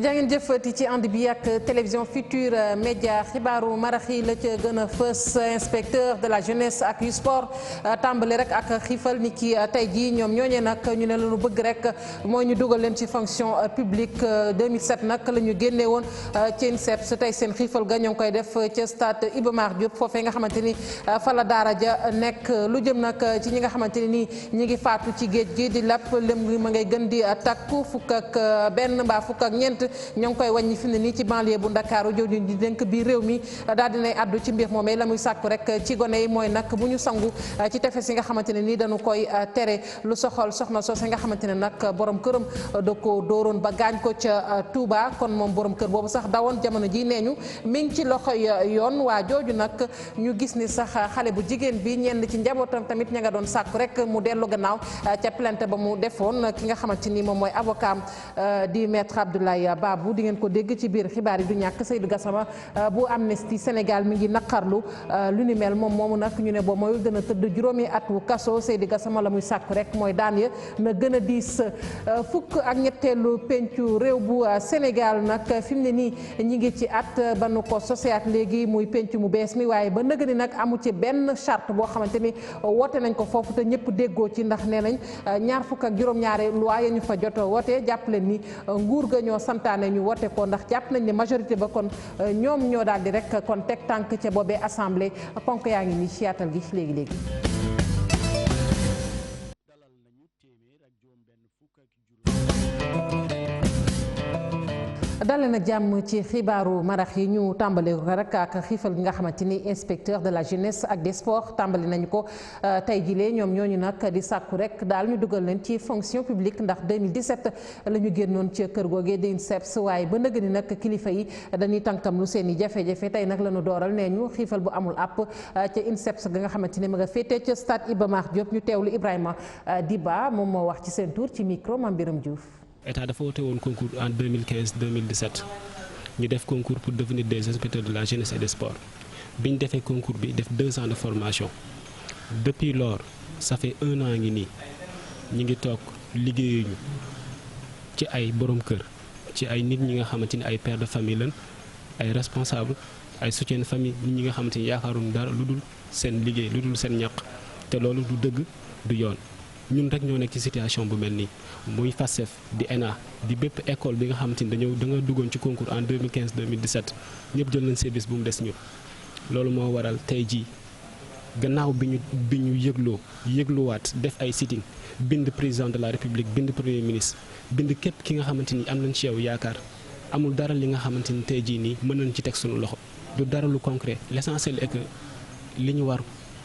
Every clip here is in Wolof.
jaa ngeen jëfati ci ànd bi ak télévision Futur Média xibaaru marax yi la ca gën a fës inspecteur de la jeunesse ak yu sport tàmbali rek ak xiifal ni ki tey jii ñoom ñooñee nag ñu ne lañu bëgg rek mooy ñu dugal leen ci fonction publique 2007 nag la ñu génnee woon ci INSEPS tey seen xiifal ga ñoo ngi koy def ca stade Iba Mar Diop foofee nga xamante ni fa la daara ja nekk lu jëm nag ci ñi nga xamante ni nii ñi ngi faatu ci géej gi di lapp lëm ma ngay gën di takku fukk ak benn mbaa fukk ak ñeent ñoo ngi koy wàññi fi mu ne nii ci banlieue bu Ndakaaru jëw di dénk bi réew mi daal dinay addu ci mbir moomee la muy sàkku rek ci gone yi mooy nag bu ñu sangu ci tefes yi nga xamante ne nii dañu koy tere lu soxal soxna soose nga xamante ne nag borom këram da ko dóoroon ba gaañ ko ca Touba kon moom borom kër boobu sax dawoon jamono ji nee ñu mi ngi ci loxoy yoon waa jooju nag ñu gis ni sax xale bu jigéen bi ñenn ci njabootam tamit ña nga doon sàkku rek mu dellu gannaaw ca plainte ba mu defoon ki nga xamante ni moom mooy avocat di maître Abdoulaye Babou di ngeen ko dégg ci biir xibaar yi du ñàkk Seydou Gassama bu Amnesty Sénégal mi ngi naqarlu lu ni mel moom moomu nag ñu ne boo moyul dana tëdd juróomi at wu kaso Seydou Gassama la muy sàkku rek mooy daan ya na gën a diis fukk ak ñetteelu pencu réew bu Sénégal nag fi mu ne nii ñi ngi ci at ba nu ko soseat léegi muy pencu mu bees mi waaye ba nëgë ni nag amu ci benn charte boo xamante ni woote nañ ko foofu te ñëpp déggoo ci ndax nee nañ ñaar fukk ak juróom-ñaari loi ya ñu fa jot woote jàpp leen ni nguur ga ñoo santaane ñu wote ko ndax jàpp nañ ne majorité ba kon ñoom ñoo daal di rek kon teg tànk ca boobee assemblée ponk yaa ngi nii ci yaatal gi léegi-léegi dale na jàmm ci xibaaru marax yi ñu tàmbali ko rek ak xiifal gi nga xamante ni inspecteur de la jeunesse ak des sports tàmbali nañu ko tey jilee ñoom ñooñu nag di sàkku rek daal ñu dugal leen ci fonction publique ndax 2017 la ñu génnoon ci kër googee di INSEPS waaye ba nëgë ni nag kilifa yi dañuy tànkam lu seen i jafe-jafe tey nag la ñu dooral nee ñu xiifal bu amul àpp ca INSEPS ga nga xamante ni ma nga féetee ca stade Iba Mar Diop ñu teewlu Ibrahima Diba moom moo wax ci seen tour ci micro Mame Biram Diouf. État dafa woote woon concours en 2015-2017 ñu def concours pour devenir des inspecteurs de la jeunesse et des sports bi ñu defee concours bi def 2 ans de formation depuis lors ça fait 1 an ngi nii ñu ngi toog liggéeyuñu ci ay borom kër ci ay nit ñi nga xamante ni ay pères de famille lañ ay responsables ay soutien de famille nit ñi nga xamante ni yaakaaruñu dara lu dul seen liggéey lu dul seen ñaq te loolu du dëgg du yoon. ñun rek ñoo nekk ci situation bu mel nii muy FASTEF di ENA di bépp école bi nga xamante ni da nga duggoon ci concours en 2015-2017 ñëpp jël nañ service bu mu des ñun. loolu moo waral tey jii gannaaw bi ñu yëgluwaat def ay sitting bind président de la république bind premier ministre bind képp ki nga xamante ni am nañ ci yow yaakaar amul dara li nga xamante ni tey jii nii mën nañ ci teg suñu loxo du dara lu concret l'essentiel est que li ñu war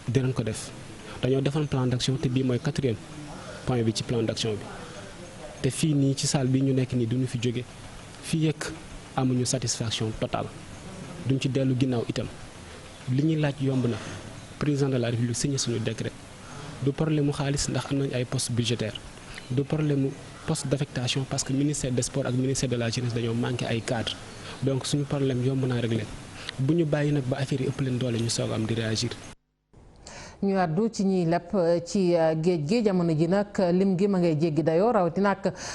dinañ ko def. dañoo defoon plan d'action te bii mooy 4e point bi ci plan d'action bi te fii nii ci salle bi ñu nekk nii duñu fi jóge fii yëkk amuñu satisfaction totale duñ ci dellu ginnaaw itam li ñuy laaj yomb na président de la république signé suñu décret du problème mu xaalis ndax am nañ ay postes budgétaires du problème mu poste d'affectation parce que ministère des sports ak ministère de la jeunesse dañoo manqué ay cadres donc suñu problème yomb naa régler bu ñu bàyyi nag ba affaire yi ëpp leen doole ñu soog am di réagir. ñu àddu ci ñiy lepp ci géej gi jamono ji nag lim gi ma ngay jéggi dayoo rawatina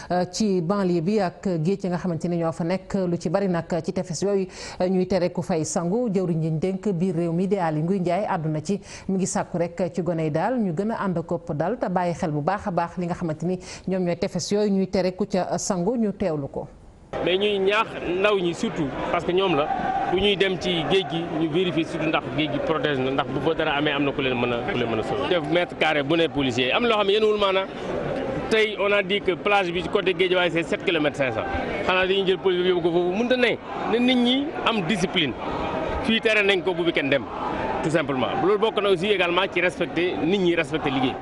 nag ci banlieue bi ak géej yi nga xamante ni ñoo fa nekk lu ci bari nag ci tefes yooyu ñuy tere ku fay sangu jëwriñ ñi dénk biir réew mi di Aly Ngouille Ndiaye àdduna ci mi ngi sàkku rek ci gone yi daal ñu gën a ànd kopp dal te bàyyi xel bu baax a baax li nga xamante ni ñoom ñooy tefes yooyu ñuy tere ku ca sangu ñu teewlu ko. mais ñuy ñaax ndaw ñi surtout parce que ñoom la bu ñuy dem ci géej gi ñu vérifier surtout ndax géej gi protège na ndax bu fa dara amee am na ku leen mën a sauver. def mètre carré bu ne policier am loo xam ne yéenwul maanaam tey on a dit que plage bi ci côté géej waaye c'est 7 kilomètres 500 xanaa dañuy jël police bi yóbbu ko foofu mënut a ne nit ñi am discipline fii tere nañ ko bu kenn dem tout simplement loolu bokk na aussi également ci respecter nit ñi respecter liggéey.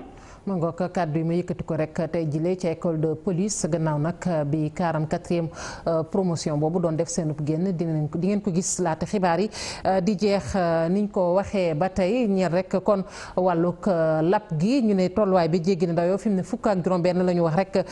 ma ngoog kàddu yi ma yëkkati ko rek tey jile ci école de police gannaaw nag bi 44e promotion boobu doon def seenub génn di ngeen ko gis laata xibaar yi di jeex niñ ko waxee ba tey ñeer rek kon wàllug lap gi ñu ne tolluwaay bi jéggi na dayoo fi mu ne fukk ak juróom-benn la ñu wax rek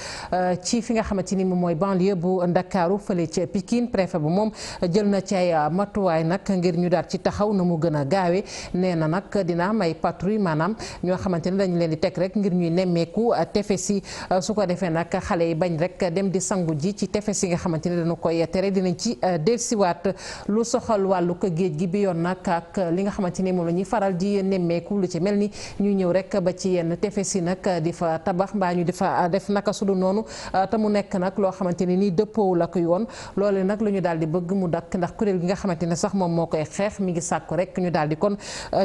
ci fi nga xamante ni moom mooy banlieue bu Ndakaaru fële ca Pikine préfet bu moom jël na ci ay matuwaay nag ngir ñu daal ci taxaw na mu gën a gaawee nee na nag dina am ay patrouille maanaam ñoo xamante ni dañu leen di teg rek ngir ñuy nemmeeku tefes yi su ko defee nag xale yi bañ rek dem di sangu ji ci tefes yi nga xamante ne dañu koy tere dinañ ci dellusiwaat. lu soxal wàllu ko géej gi bi yoon nag ak li nga xamante ni moom la ñuy faral di nemmeeku lu ci mel ni ñuy ñëw rek ba ci yenn tefes yi nag di fa tabax mbaa ñu di fa def naka su dul noonu te mu nekk nag loo xamante ne nii dëppoowul ak yoon loole nag lu ñu daal di bëgg mu dakk ndax kuréel gi nga xamante ne sax moom moo koy xeex mi ngi sàkku rek ñu daal di kon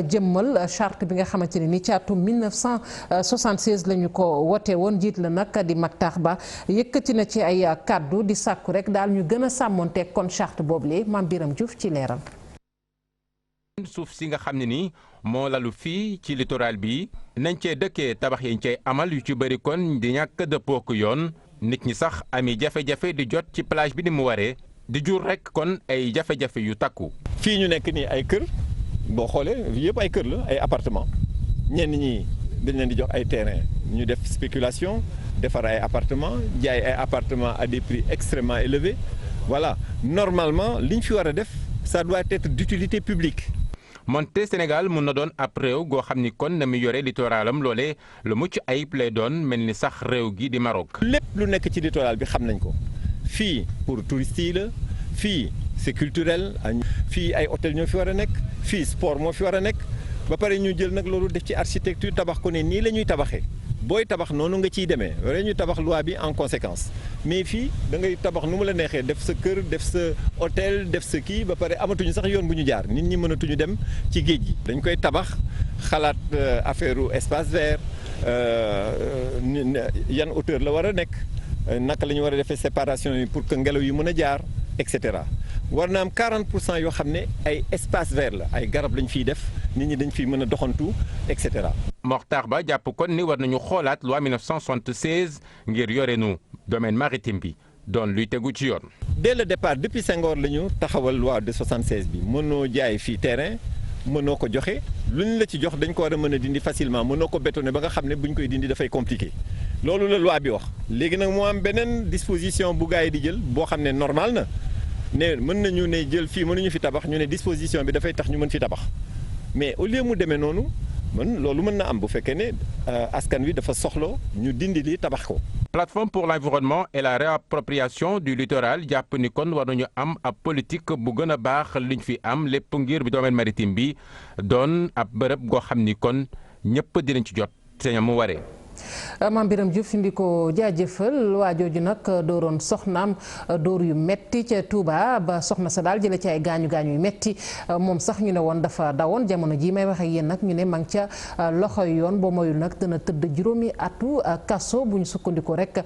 jëmmal charte bi nga xamante ne nii ci atum 1976 la ñu ko wote woon jiit la nag di Mactar Ba yëkkati na ci ay kàddu di sàkku rek daal ñu gën a sàmmonteeg kon charte boobule Mame Biram Diouf ci leeral. suuf si nga xam ne ni moo lalu fii ci littoral bi nañ cee dëkkee tabax yañ cay amal yu ci bëri kon di ñàkk dëppoo ko yoon nit ñi sax ami jafe-jafe di jot ci plage bi ni mu waree di jur rek kon ay jafe-jafe yu takku. fii ñu nekk nii ay kër boo xoolee yëpp ay kër la ay appartement ñenn ñi dañ leen di jox ay terrain ñu def spéculation defar ay appartement jaay ay appartement à des prix extrêmement élevés voilà normalement li ñu fi war a def ça doit être d'utilité publique. moonte Sénégal mun na doon ab réew goo xam ni kon na mu yore littoralam loole lu mucc ayib lay doon mel ni sax réew gi di Maroc. lépp lu nekk ci littoral bi xam nañ ko fii pour touristes yi la fii c'est culturel fii ay hôtel ñoo fi war a nekk fii sport moo fi war a nekk ba pare ñu jël nag loolu def ci architecture tabax ko ne nii la ñuy tabaxee booy tabax noonu nga ciy demee wala ñu tabax loi bi en conséquence mais fii da ngay tabax nu mu la neexee def sa kër def sa hôtel def sa kii ba pare amatuñu sax yoon bu ñu jaar nit ñi mënatuñu dem ci géej gi. dañ koy tabax xalaat affaire espace vert yan hauteur la war a nekk naka la ñu war a defee séparation yi pour que ngelaw yi mën a jaar et cetera war na am 40% yoo xam ne ay espace vert la ay garab lañ fiy def nit ñi dañ fiy mën a doxantu et cetera. Mactar Ba jàpp kon ni war nañu xoolaat loi 1976 ngir yore nu domaine maritime bi doon luy tegu ci yoon. dès le départ depuis Senghor la ñu taxawal loi de 76 bi mënoo jaay fii terrain mënoo ko joxe lu ñu la ci jox dañ ko war a mën a dindi facilement mënoo ko bétonné ba nga xam ne bu ñu koy dindi dafay compliqué loolu la loi bi wax. léegi nag moo am beneen disposition bu gars yi di jël boo xam ne normal na ne mën nañu ne jël fii mënuñu fi tabax ñu ne disposition bi dafay tax ñu mën fi tabax mais au lieu mu demee noonu. loolu mën na am bu fekkee ne askan wi dafa soxla ñu dindi li tabax ko. plateforme pour l'environnement et la réappropriation du littoral jàpp ni kon war nañu am ab politique bu gën a baax liñ fi am lépp ngir bi domaine maritime bi doon ab bërëb goo xam ni kon ñëpp dinañ ci jot te mu waree. Mame Biram Diouf di ko jaajëfal waa jooju nag dooroon soxnaam dóor yu metti ca Touba ba soxna sa daal jële ci ay gaañu yu metti moom sax ñu ne woon dafa dawoon jamono ji may wax ak yéen nag ñu ne ma ngi ca loxoy yoon boo moyul nag dana tëdd juróomi atu kaso bu ñu sukkandiku rek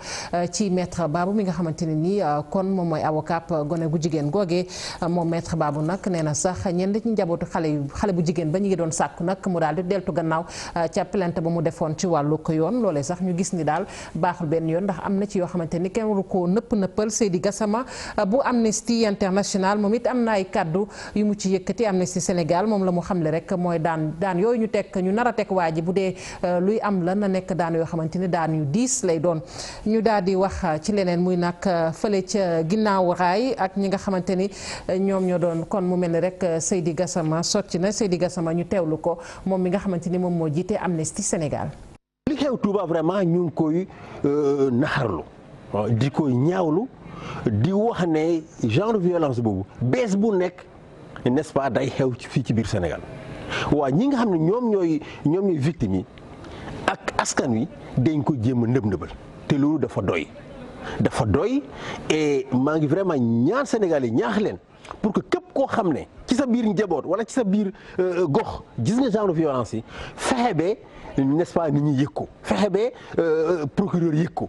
ci maître Babou mi nga xamante ne nii kon moom mooy avocat gone gu jigéen googee moom maître Babou nag nee na sax ñenn ci njabootu xale bu jigéen ba ñu ngi doon sàkku nag mu daal di deltu gannaaw ca plainte ba mu defoon ci wàllu ko yoon loolee sax ñu gis ni daal baaxul benn yoon ndax am na ci yoo xamante ni kenn waru koo nëppal Seydi Gassama bu Amnesty International moom it am na ay kàddu yu mu ci yëkkati Amnesty Sénégal moom la mu xamle rek mooy daan yooyu ñu nar a teg waa ji bu dee luy am la na nekk daan yoo xamante ni daan yu diis lay doon. ñu daal di wax ci leneen muy nag fële ca ginnaaw raay ak ñi nga xamante ni ñoom ñoo doon kon mu mel ni rek Seydi Gassama sotti na Seydi Gassama ñu teewlu ko moom mi nga xamante ni moom moo jiite Amnesty Sénégal. li xew Touba vraiment ñu ngi koy naxarlu di koy ñaawlu di wax ne genre violence boobu bees bu nekk n'est-ce pas day xew fii ci biir Sénégal waaw ñi nga xam ne ñoom ñooy victimes yi ak askan wi dañ ko jéem a nëb-nëbal te loolu dafa doy et maa ngi vraiment ñaan Sénégal yi ñaax leen pour que képp koo xam ne ci sa biir njaboot wala ci sa biir gox gis nga genre violence yi fexe ba n'est-ce pas nit ñi yëg ko fexe ba procureur yëg ko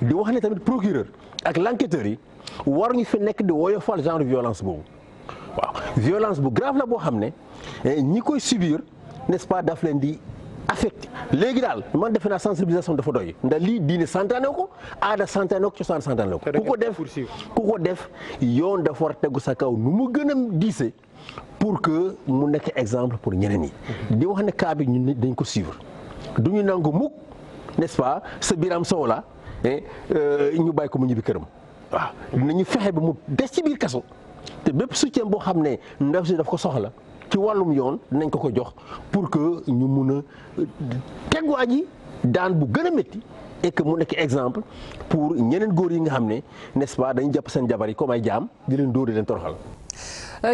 di wax ne tamit procureur ak l'enquêteur yi war ñu fi nekk di woyofal genre violence boobu waaw violence bu grave la boo xam ne ñi koy subir n'est-ce pas daf leen di affecté léegi daal man defe naa sensibilisation dafa doy ndax lii diine santaane ko aada santaane ko cosaan santaane ko ku ko def yoon dafa war a tegu sa kaw nu mu gën a diise pour que mu nekk exemple pour ñeneen yi di wax ne cas bi ñun dañ ko suivre du ñu nangu mukk n'est-ce pas sa biram sow la ñu bàyyi ko mu ñibbi këram waaw dinañu fexe ba mu des ci biir kaso te bépp soutien boo xam ne ndaw si daf ko soxla ci wàllum yoon dinañ ko jox pour que ñu mun a teg waa ji daan bu gën a métti et que mu nekk exemple pour ñeneen góor yi nga xam ne n'est-ce pas dañu jàpp seen jabar yi comme ay jaam di leen dóor di leen toroxal.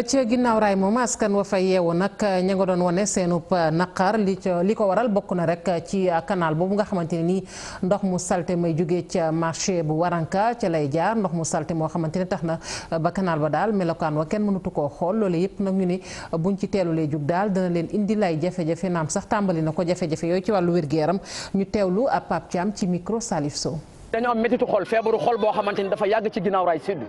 ci ginnaaw raay moom askan wa fa yeewu nag ña nga doon wane seenub naqar li ko waral bokk na rek ci canal boobu nga xamante ne nii ndox mu salte may jógee ca marché bu Waranka ca lay jaar ndox mu salte moo xamante ne tax na ba canal ba daal melokaan wa kenn mënatu koo xool loolu yëpp nag ñu ni buñ ci teelulee jug daal dana leen indi lay jafe-jafe naam sax tàmbali na ko jafe-jafe yooyu ci wàllu wér-gu-yaram ñu teewlu ab Pape Thiam ci micro Salif Sow. dañoo am métitu xol feebaru xol boo xamante ni dafa yàgg ci ginnaaw raay sud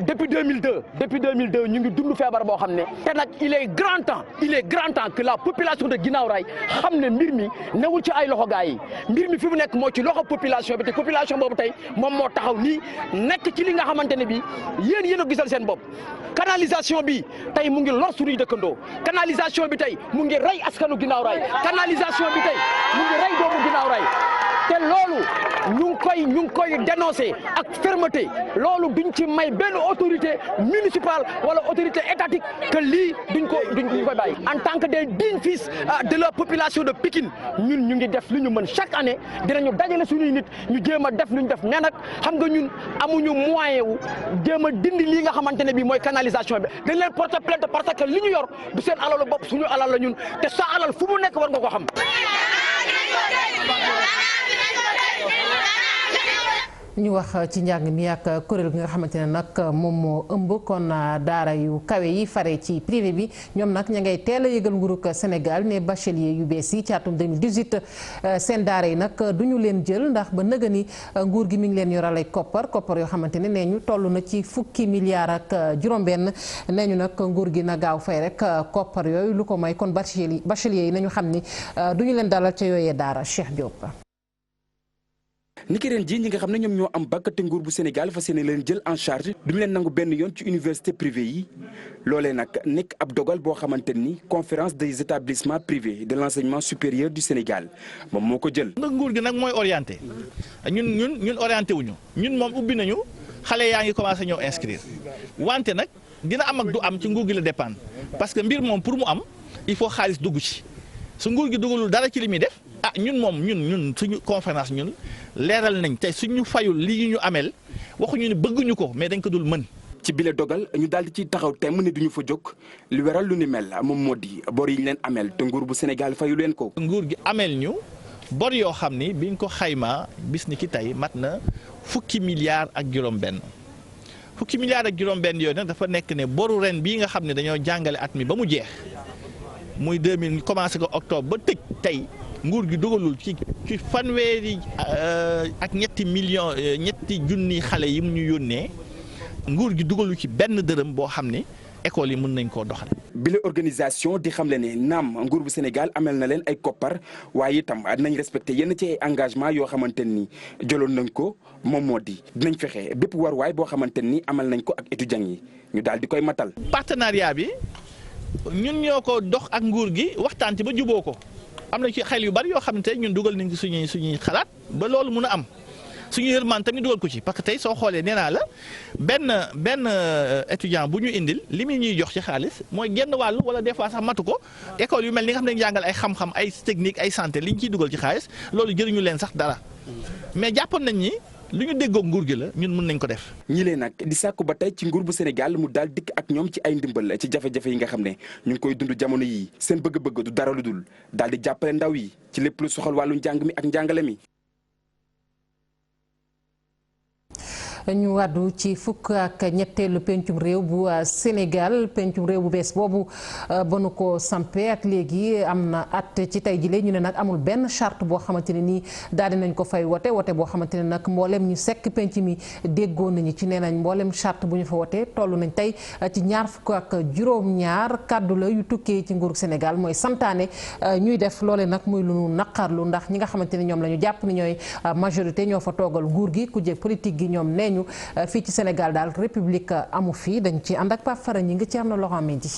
depuis 2002 ñu ngi dund feebar boo xam ne te nag il est grand temps que la population de ginnaaw raay xam ne mbir mi newul ci ay loxo gaa yi mbir mi fi mu nekk moo ci loxo population bi te population boobu tey moom moo taxaw nii nekk ci li nga xamante ne bi yéen a gisal seen bopp canalisation bi tey mu ngi lor suñuy dëkkandoo canalisation bi tey mu ngi rey askanu ginnaaw raay canalisation bi tey mu ngi rey doomu ginnaaw raay te loolu ñu ngi koy dénoncer ak fermeté loolu duñ ci may benn autorité municipale wala autorité étatique que lii duñ koy bàyyi en tant que des dignes fils de la population de Pikine ñun ñu ngi def li ñu mën chaque année dinañu dajale suñuy nit ñu jéem a def lu ñu def mais nag xam nga ñun amuñu moyen wu jéem a dindi lii nga xamante ne bii mooy canalisation bi dañ leen porter plainte parce que li ñu yor du seen alalu bopp suñu alal la ñun te sa alal fu mu nekk war nga ko xam. ñu wax ci njàng mi ak kuréel gi nga xamante ne nag moom moo ëmb kon daara yu kawe yi fare ci privé bi ñoom nag ña ngay teel a yëgal nguurug Sénégal ne bachelier yu bees yi ci atum 2018 seen daara yi nag du ñu leen jël ndax ba nëga ni nguur gi mi ngi leen yoral ay koppar yoo xamante ne nee ñu toll na ci fukki milliards ak juróom-benn nee ñu nag nguur gi na gaaw fay rek koppar yooyu lu ko may kon bachelier yi nañu xam ni du ñu leen dalal ca yooyee daara Cheikh Diop. niki ren ji ñi nga xam ne ñoom ñoo am bac te nguur bu Sénégal fas yéene leen jël en charge duñu leen nangu benn yoon ci université privée yi loolee nag nekk ab dogal boo xamante ni conférence des établissements privés de l'enseignement supérieur du Sénégal moom moo ko jël. nga nguur gi nag mooy orienté ñun orienté wuñu ñun moom ubbi nañu xale yaa ngi commencé ñëw inscrire wante nag dina am ak du am ci nguur gi la dépendre parce que mbir moom pour mu am il faut xaalis dugg ci su nguur gi dugalul dara ci li muy def ñun suñu conférence ñun leeral nañ tey suñu fayul lii ñu amel waxuñu ne bëgguñu ko mais dañ ko dul mën. ci bile dogal ñu daal di ciy taxaw temm ne duñu fa jóg lu weral lu ni mel moom moo di bor yi ñu leen amel te nguur bu Sénégal fayu leen ko. nguur gi amel ñu bor yoo xam ni biñ ko xaymaa bis ni ki tey mat na fukki milliards ak juróom-benn yooyu nag dafa nekk ne boru ren bii nga xam ne dañoo jàngale at mi ba mu jeex muy 2000 commencé ko octobre ba tëj tey. nguur gi dugalul ci fanweeri ak ñetti junni xale yi mu ñu yónnee nguur gi dugalul ci benn dërëm boo xam ne école yi mën nañ koo doxal. bile organisation di xamle ne naam nguur bu Sénégal amel na leen ay koppar waaye itam dinañ respecté yenn ci ay engagement yoo xamante ni jëloon nañ ko moom moo di dinañ fexe bépp waruwaay boo xamante ni amal nañ ko ak étudiants yi ñu daal di koy matal. partenariat bi ñun ñoo ko dox ak nguur gi waxtaan ci ba juboo ko. am na ci xel yu bari yoo xam ne tey ñun dugal nañ ci suñuy xalaat ba loolu mun a am suñu yërmande tamit dugal ko ci parce que tey soo xoolee nee naa la benn étudiant bu ñu indil li muy ñuy jox ci xaalis mooy genn wàllu wala des fois sax matu ko école yu mel ni nga xam ne jàngal ay xam-xam ay technique ay santé li ñu ciy dugal ci xaalis loolu jëriñu leen sax dara mais jàppoon nañ ni lu ñu déggoo nguur gi la ñun mën nañ ko def. ñi leen nag di sàkku ba tey ci nguur bu Sénégal mu daal dikk ak ñoom ci ay ndimbal ci jafe-jafe yi nga xam ne ñu ngi koy dund jamono yii seen bëgg-bëgg du dara lu dul daal di jàppale ndaw yi ci lépp lu soxal wàllu njàng mi ak njàngale mi. ñu wàddu ci fukk ak ñetteelu pencum réew bu Sénégal pencum réew bu bees boobu ba nu ko sampe ak léegi am na at ci tey jile ñu ne nag amul benn charte boo xamante ne nii daal di nañ ko fay wote boo xamante ne nag mboolem ñu sekk penc mi déggoo nañu ci nee nañ mboolem charte bu ñu fa wote toll nañ tey ci ñaar fukk ak juróom-ñaar kàddu la yu tukkee ci nguuru Sénégal mooy santaane ñuy def loole nag muy lu nu naqarlu ndax ñi nga xamante ne ñoom la ñu jàpp ni ñooy majorité ñoo fa toogal nguur gi kujje politique gi ñoom nee ñu fii ci Sénégal daal république amu fii dañ ci ànd ak Pape Fara ñi ngi ci am na Laurent Mendy.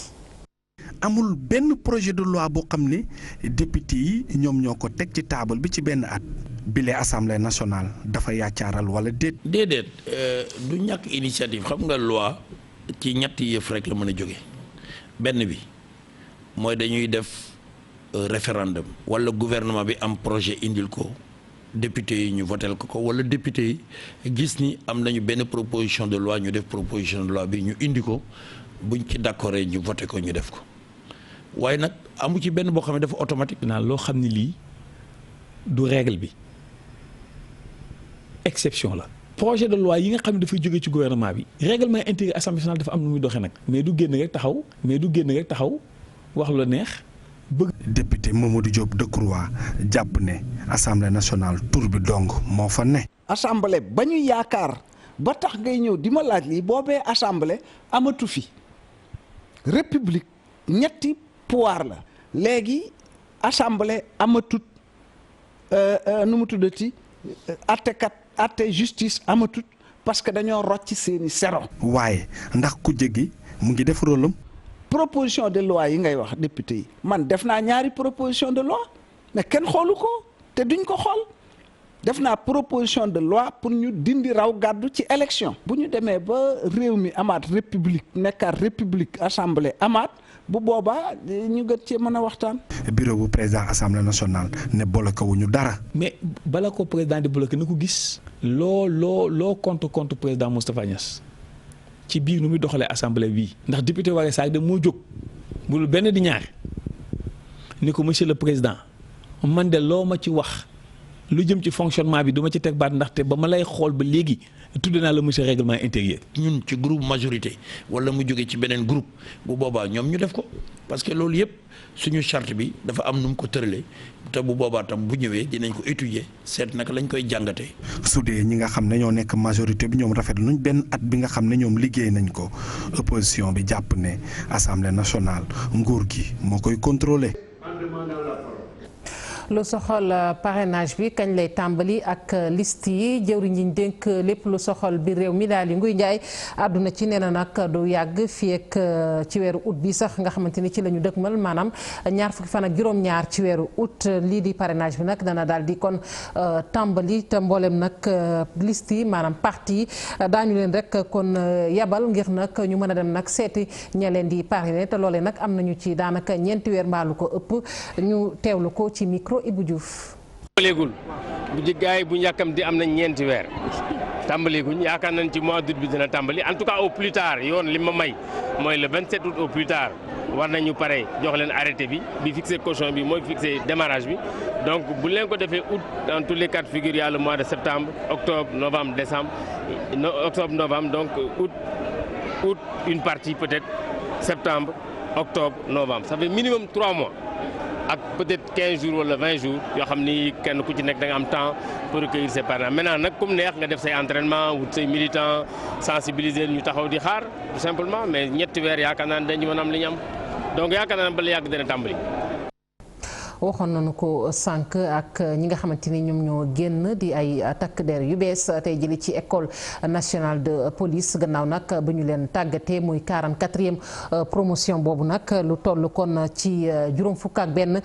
amul benn projet de loi boo xam ne député yi ñoom ñoo ko teg ci taabal bi ci benn at bile assemblée nationale dafa yaacaaral wala déet. déedéet du ñàkk initiative xam nga loi ci ñetti yëf rek la mën a jóge benn bi mooy dañuy def référendum wala gouvernement bi am projet indil ko député yi ñu votel ko wala député yi gis ni am nañu benn proposition de loi ñu def proposition de loi bi ñu indi ko buñ ci d'accord ñu voté ko ñu def ko waaye nag amu ci benn boo xam ne dafa automatique. naa loo xam ne lii du règle bi exception la. projet de loi yi nga xam ne dafay jógee ci gouvernement bi règlement intérieur assemblée nationale dafa am nu muy doxee nag mais du génn rek taxaw wax lu neex bëgg. député Mamadou Diop Decroix jàpp ne assemblée nationale tur bi dong moo fa ne. assemblée ba ñu yaakaar ba tax ngay ñëw di ma laaj lii boobee assemblée amatu fi république ñetti pouvoir la léegi assemblée amatut nu mu tuddati attekat atte justice amatut parce que dañoo rocc seeni sero. waaye ndax ku jéggi mu ngi def rôle am. proposition de loi yi ngay wax député yi man def naa ñaari proposition de loi mais kenn xoolu ko te duñ ko xool def naa proposition de loi pour ñu dindi raw gàddu ci élection. bu ñu demee ba réew mi amaat république nekkaat république assemblée amaat bu boobaa ñu gën cee mën a waxtaan. bureau bu président assemblée nationale ne bloqué wuñu dara. mais bala ko président di bloqué na ko gis. loo compte président Moustapha Niasse ci biir nu muy doxalee assemblée bii. ndax député Waré Sarr de moo jóg bul benn di ñaar ni ko monsieur le président man de loo ma ci wax lu jëm ci fonctionnement bi du ma ci teg baat ndaxte ba ma lay xool ba léegi tudd naa la monsieur règlement intérieur. ñun ci groupe majorité wala mu jóge ci beneen groupe bu boobaa ñoom ñu def ko parce que loolu yëpp suñu charte bi dafa am nu mu ko tëralee te bu boobaa tam bu ñëwee dinañ ko étudier seet naka lañ koy jàngatee. su dee ñi nga xam ne ñoo nekk majorité bi ñoom rafetlu nañ benn at bi nga xam ne ñoom liggéey nañ ko opposition bi jàpp ne assemblée nationale nguur gi moo koy contrôler. lu soxal parrainage bi kañ lay tàmbali ak liste yi jëwriñ ñi dénk lépp lu soxal bi réew mi daal di Nguy Ndiaye àdduna ci nee na nag du yàgg fii ak ci weeru août bi sax nga xamante ni ci la ñu dëkkmal maanaam ñaar fukki fan ak juróom-ñaar ci weeru août lii di parrainage bi nag dana daal di kon tàmbali te mboolem nag liste yi maanaam parti yi daañu leen rek kon yabal ngir nag ñu mën a dem nag seeti ña leen di parrainer te loolee nag am nañu ci daanaka ñeenti weer mbaalu ko ëpp ñu teewlu ko ci micro Ibou Diouf. tàmbaleegul bu jiggaay bu ñàkkam di am nañ ñeenti weer tàmbaleeguñ yaakaar nañ ci mois d'août bi dina tàmbali en tout cas au plus tard yoon li ma may mooy le 27 août au plus tard war nañu pare jox leen arrêté bi fixé caution bi mooy fixé démarrage bi donc bu leen ko defee août dans tous les cas de figure il y a le mois de septembre octobre novembre décembre octobre novembre donc août une partie peut-être septembre octobre novembre ça fait minimum 3 mois. ak peut-être 15 jours wala 20 jours yoo xam ni kenn ku ci nekk da nga am temps pour recueillir ses parrainages maintenant nag comme neex nga def say entraînement wut say militants sensibiliser ñu taxaw di xaar tout simplement mais ñetti weer yaakaar naa ne dañu mën a am li ñu am donc yaakaar naa ne bala yàgg dina tàmbali. waxoon nañu ko sànq ak ñi nga xamante ni ñoom ñoo génn di ay takk der yu bees tey jëli ci école nationale de police gannaaw nag bu ñu leen tàggatee muy 44e promotion boobu nag lu toll kon ci juróom fukk ak benn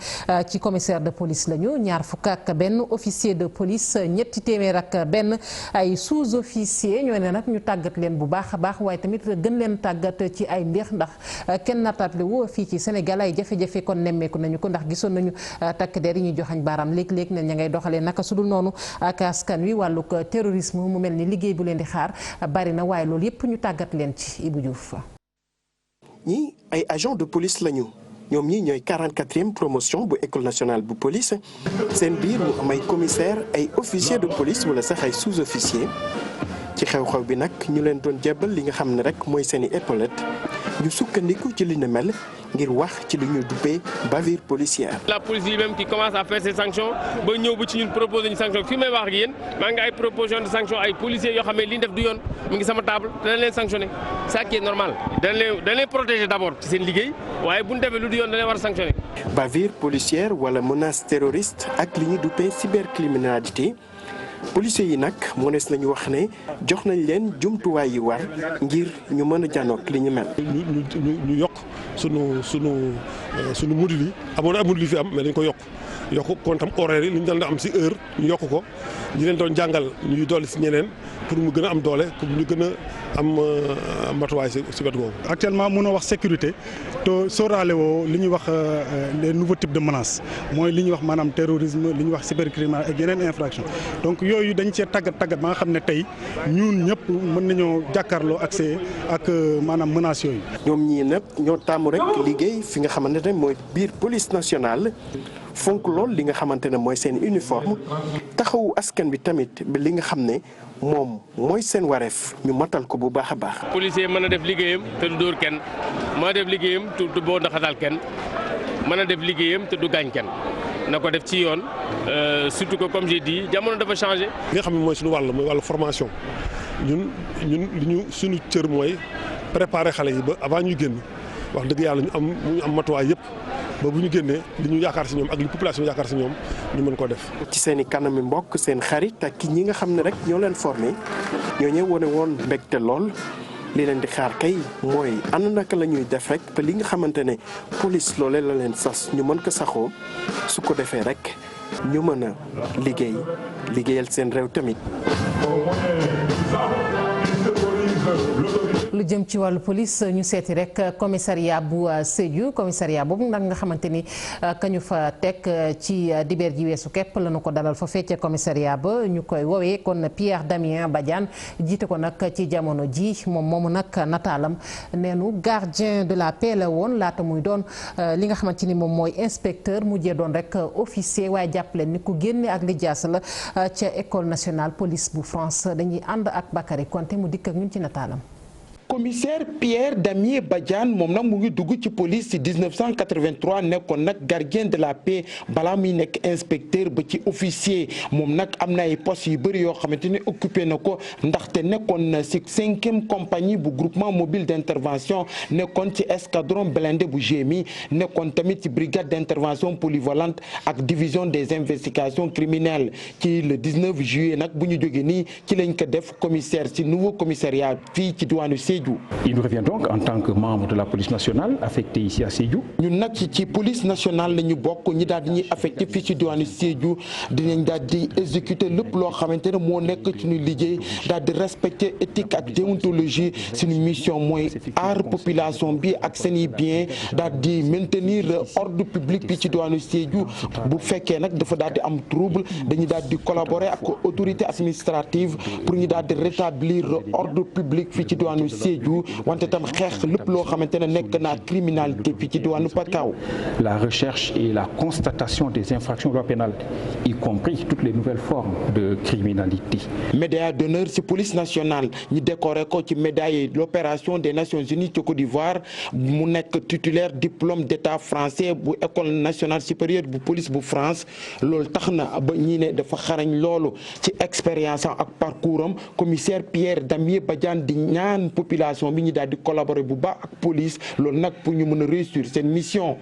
ci commissaire de police lañu ñaar fukk ak benn officier de police ñetti téeméer ak benn ay sous-officier ñoo ne nag ñu tàggat leen bu baax a baax waaye tamit gën leen tàggat ci ay mbir ndax kenn naataable wu fii ci Sénégal ay jafe-jafe kon nemmeeku nañu ko ndax gisoon nañu takk der yi ñuy joxañ baaraam léeg-léeg ne ña ngay doxalee naka su dul noonu ak askan wi wàllug terrorisme mu mel ni liggéey bu leen di xaar bari na waaye loolu yépp ñu tàggat leen ci Ibou Diouf. ñi ay agent de police lañu ñoom ñi ñooy 44e promotion bu école nationale bu police seen biir mu am ay commissaire ay officier de police wala sax ay sous-officier ci xew-xew bi nag ñu leen doon jébbal li nga xam ne rek mooy seeni épaulette ñu sukkandiku ci li ne mel ngir wax ci li ñu duppee bavure policière. la police yi même qui commence à faire ses sanctions ba ñëw ba ci ñun proposé ñu sanction fi may wax ak yéen maa ngi ay proposition de sanction ay policiers yoo xam ne li ñu def du yoon mu ngi sama table danañ leen sanctionner ça qui est normal danañ leen protéger d'abord ci seen liggéey waaye bu ñu defee lu du yoon danañ war a sanctionner. bavure policière wala menace terroriste ak li ñu duppee cybercriminalité. policiers yi nag mënees nañu wax ne jox nañ leen jumtuwaay yi war ngir ñu mën a janook li ñu mel. ñu yokk sunu module yi amul li fi am mais dañ ko yokk compte am horaire yi li ñu daan am ci heure ñu yokk ko ñi leen doon jàngal ñuy dolli si ñeneen pour mu gën a am doole pour ñu gën a am matuwaay si wet googu. actuellement mënoo wax sécurité te sóoraale woo li ñuy wax les nouveaux types de menaces mooy li ñuy wax maanaam terrorisme li ñuy wax cybercriminalité ak yeneen infraction donc yooyu dañ cee tàggat ba nga xam ne tey ñun ñëpp mën nañoo jàkkaarloo accès ak maanaam menaces yooyu. ñoom ñii nag ñoo taamu rek liggéey fi nga xamante ne mooy biir police nationale fonk lool li nga xamante ne mooy seen uniforme taxawu askan bi tamit ba li nga xam ne moom mooy seen wareef ñu matal ko bu baax a baax. policier mën a def liggéeyam te du dóor kenn mën a def liggéeyam te du boo ndaxatal kenn mën a def liggéeyam te du gaañ kenn na ko def ci yoon surtout que comme j'ai dit jamono dafa changé. li nga xam ne mooy suñu wàll mooy wàllu formation ñun li ñu suñu cër mooy préparer xale yi ba avant ñuy génn wax dëgg yàlla ñu am matuwaay yëpp ba bu ñu génnee li ñu yaakaar si ñoom ak li population yaakaar si ñoom ñu mën koo def. ci seen i kanami mbokk seen xarit ak ñi nga xam ne rek ñoo leen formé ñoo ñëw wane woon mbégte lool li leen di xaar kay mooy ana naka la ñuy def rek te li nga xamante ne police loolee la leen sas ñu mën ko saxoo su ko defee rek ñu mën a liggéeyal seen réew tamit. lu jëm ci wàllu police ñu seeti rek commissariat bu Sédhiou commissariat boobu nag nga xamante ni kañu fa teg ci dibeer ji weesu képp la ñu ko dalal fa feccee commissariat ba ñu koy woowee kon Pierre Damien Badiane jiite ko nag ci jamono ji moom moomu nag nataalam neenu gardien de la paix la woon laata muy doon li nga xamante ni moom mooy inspecteur mujjee doon rek officier waaye jàppaleen ni ku génne ak lijaas la ca école nationale police bu France dañuy ànd ak Bakary Konté mu dikk ak ñun ci nataalam. commissaire Pierre Damien Badiane moom nag mu ngi dugg ci police ci 1983 nekkoon nag gardien de la paix balaa muy nekk inspecteur ba ci officier moom nag am na ay postes yu bëri yoo xamante ni occupé na ko ndaxte nekkoon na ci 5e compagnie bu groupement mobile d'intervention nekkoon ci escadron blindé bu GMI nekkoon tamit ci brigade d'intervention polyvalente ak division des investigations criminelles ci le 19 juillet nag bu ñu jógee nii ci lañ ko def commissaire ci nouveau commissariat fii ci diwaanu Sédhiou. Il nous revient donc en tant que membre de la police nationale affecté ici à Sédhiou. ñun nag ci police nationale la ñu bokk ñi daal di ñuy affecté fii ci diwaanu Sédhiou dinañ daal di exécuter lépp loo xamante ne moo nekk ci ñu liggéey daal di respecter éthique ak déontologie suñu mission mooy aar population bi ak seen i bien daal di maintenir ordre public bi ci diwaanu Sédhiou bu fekkee nag dafa daal di am trouble dañuy daal di collaborer ak autorité administrative pour ñu daal di rétablir ordre public fii ci diwaanu Sédhiou wante tam xeex lépp loo xamante ne nekk na criminalité fii ci diwaanu Pakao. La recherche et la constatation des infractions de loi pénale, y compris toutes les nouvelles formes de criminalité. Médaille d'honneur ci police nationale ñu décoré ko ci médaille de l'opération des Nations Unies ci Côte d'Ivoire mu nekk titulaire diplôme d'état français bu école nationale supérieure bu police bu France loolu tax na ba ñi ne dafa xarañ loolu ci expérience ak parcours am commissaire Pierre Damien Badiane di ñaan population bi ñu daal di collaborer bu baax ak police loolu nag pour ñu mën a réussir seen mission.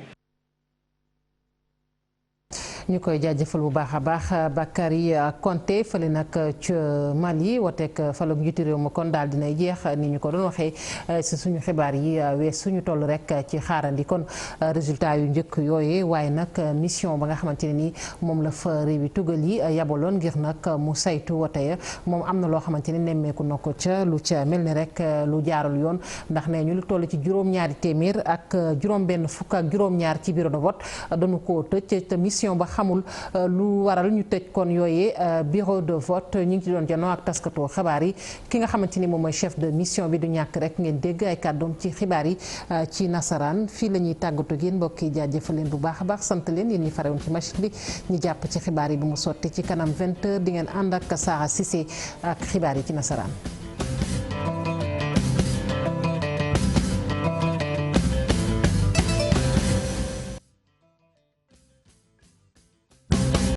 ñu koy jaajëfal bu baax a baax Bakary Konté fële nag ca Mali woteek falum njiitu réew ma kon daal dinay jeex ni ñu ko doon waxee si suñu xibaar yi wees suñu toll rek ci xaarandi kon résultat yu njëkk yooyee waaye nag mission ba nga xamante ne ni moom la fa réewi tugal yi yabaloon ngir nag mu saytu wote ya moom am na loo xamante ni nemmeeku na ko ca lu ca mel ni rek lu jaarul yoon ndax ne ñu lu toll ci juróom-ñaari téeméer ak juróom-benn fukk ak juróom-ñaar ci bureau de vote dañu koo tëj te mission ba xamul lu waral ñu tëj kon yooyee bureau de vote ñu ngi ci doon janoo ak taskatoo xabaar yi ki nga xamante ni moom mooy chef de mission bi du ñàkk rek ngeen dégg ay kàddoom ci xibaar yi ci nasaraan fii la ñuy tàggatoo ak yéen mbokk yi jaajëfal leen bu baax a baax sant leen yéen ñi farewoon ci machine bi ñu jàpp ci xibaar yi bu mu sotti ci kanam 20h di ngeen ànd ak Sara Cissé ak xibaar yi ci nasaraan.